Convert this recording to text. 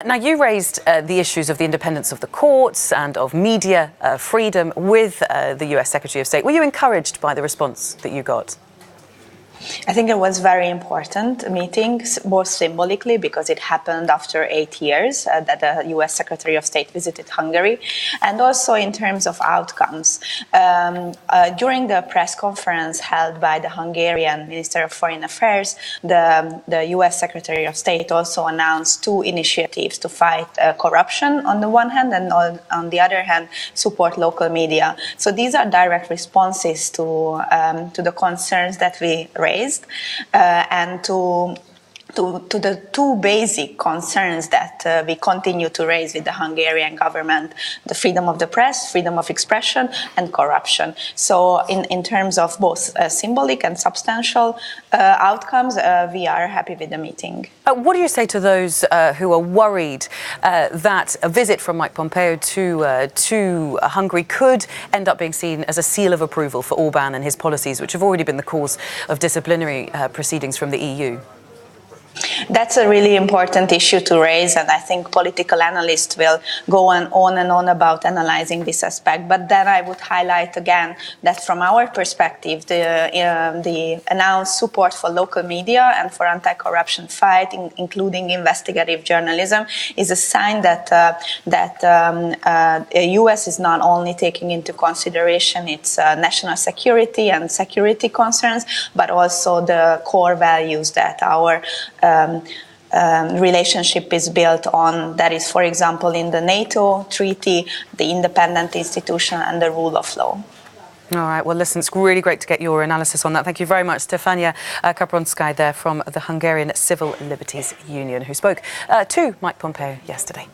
Now, you raised the issues of the independence of the courts and of media freedom with the US Secretary of State. Were you encouraged by the response that you got? I think it was very important meeting, both symbolically because it happened after 8 years that the US Secretary of State visited Hungary, and also in terms of outcomes. During the press conference held by the Hungarian Minister of Foreign Affairs, the US Secretary of State also announced 2 initiatives to fight corruption on the one hand, and on the other hand, support local media. So these are direct responses to the concerns that we raised, and to the 2 basic concerns that we continue to raise with the Hungarian government: the freedom of the press, freedom of expression, and corruption. So in terms of both symbolic and substantial outcomes, we are happy with the meeting. What do you say to those who are worried that a visit from Mike Pompeo to Hungary could end up being seen as a seal of approval for Orbán and his policies, which have already been the cause of disciplinary proceedings from the EU? That's a really important issue to raise, and I think political analysts will go on and on about analyzing this aspect. But then I would highlight again that from our perspective, the announced support for local media and for anti-corruption fight, including investigative journalism, is a sign that the US is not only taking into consideration its national security and security concerns, but also the core values that our relationship is built on. That is, for example, in the NATO treaty, the independent institution and the rule of law. All right. Well, listen, it's really great to get your analysis on that. Thank you very much, Stefania Kapronskaya there from the Hungarian Civil Liberties Union, who spoke to Mike Pompeo yesterday.